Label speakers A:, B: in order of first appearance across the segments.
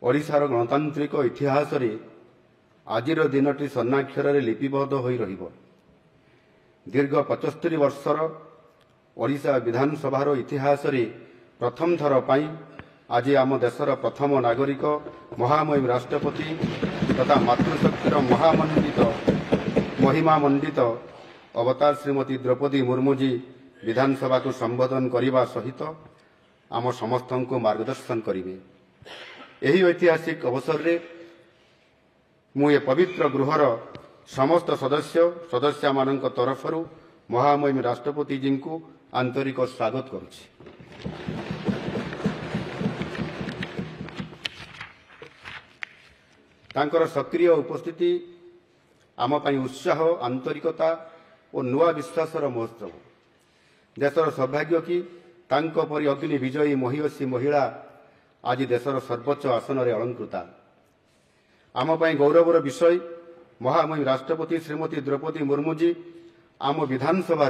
A: ओडिशार गणतांत्रिक इतिहास रे आजिर दिनटी स्वर्णाक्षर लिपिबद्ध होई रहिबो। दीर्घ 75 वर्षर ओडिशा विधानसभार इतिहास रे प्रथम थर पाई आज आम देशर प्रथम नागरिक महामहिम राष्ट्रपति तथा मातृशक्तिर महिमामंडित अवतार श्रीमती द्रौपदी मुर्मू जी विधानसभा को संबोधन करने सहित आम समस्त को मार्गदर्शन करेंगे। यही ऐतिहासिक अवसर रे मुझे पवित्र गृहर समस्त सदस्य मानक तरफ महामहिम राष्ट्रपति जी को आंतरिक स्वागत करुछि। तांकर सक्रिय उपस्थिति आम पई उत्साह आंतरिकता और नुआ विश्वासर महोत्सव। देशर सौभाग्य कि तांको परि अग्नि विजयी महिषी महिला आज देशर सर्वोच्च आसन रे अलंकृता। आम पई गौरवर विषय महामहिम राष्ट्रपति श्रीमती द्रौपदी मुर्मू जी आम विधानसभा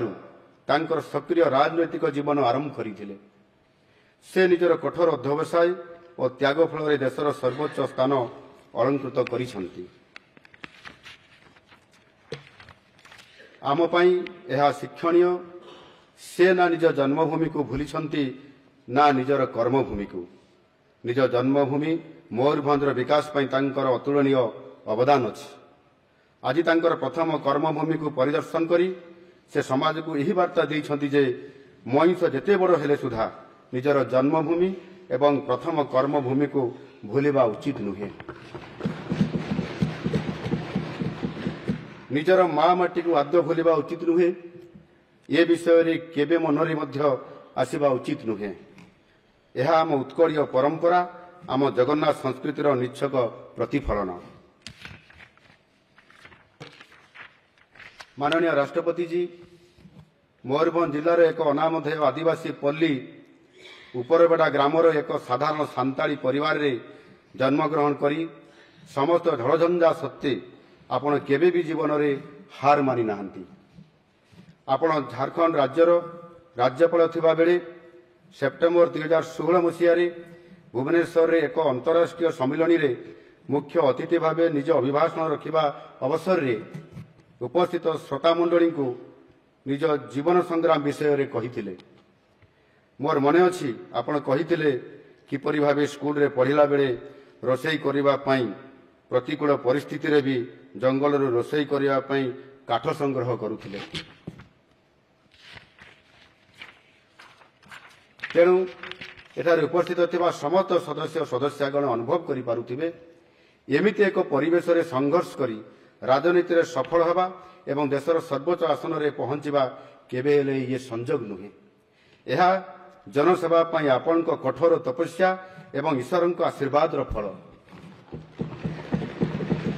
A: तांकर सक्रिय राजनैतिक जीवन आरंभ करथिले। से निजर कठोर अध्यवसाय और त्याग फल देशर सर्वोच्च स्थान अलंकृत करिसंती। आम पई यह शिक्षणीय से ना निज जन्मभूमि को भूलिछंती ना निजर कर्मभूमि को। निज जन्मभूमि मयूरभंजर विकास पई तांकर अतुलनीय अवदान अछि। आज तांकर प्रथम कर्मभूमि को परिदर्शन करी से समाज को यही वार्ता देइछंती जे मनीष जेते बड़ हेले सुधा निजर जन्मभूमि एवं प्रथम कर्मभूमि को भूलिबा उचित नुहे। निजर माँ माटी को आद्य भूलिबा उचित नुहे। ये विषय रे केबे मनरे मध्य आसीबा उचित नुहे। यह आम उत्कलीय परंपरा आम जगन्नाथ संस्कृतिर निच्छक प्रतिफलन। माननीय राष्ट्रपति जी मयूरभंज जिलार एक अनामधेय आदिवासी पल्ली उपरबेड़ा ग्रामर एक साधारण सांताली परिवार रे जन्मग्रहण करी समस्त झड़झंझा सत्ते आपण केबे भी जीवन रे हार मानि नाहंती। आपण झारखंड राज्यर राज्यपाल थिबा बेले सेप्टेम्बर 2016 मसीह भुवनेश्वर रे एक अंतरराष्ट्रीय सम्मेलन रे मुख्य अतिथि भाव निज अभिभाषण रखिबा अवसर रे उपस्थित श्रोतामंडली को निज जीवन संग्राम विषय रे कहिथिले। मोर मने अछि आपण कहिथिले किपरि भाबे स्कूल रे पढ़िला बेले रोषेई करिबा पई प्रतिकूल परिस्थिति रे भी जंगल रे रोषेई करिबा पई काठ संग्रह करुथिले। तेणु एठारे उपस्थित थिबा समस्त सदस्यगण अनुभव करि पारुथिबे एमिति एक परिवेश रे संघर्ष करी राजनीति रे सफल हवा एवं देशर सर्वोच्च आसन रे पहुंचीबा केबे हेले ये संजोग नुहे। यह जनसेवा पई आपनक कठोर तपस्या एवं ईश्वरक आशीर्वाद फल।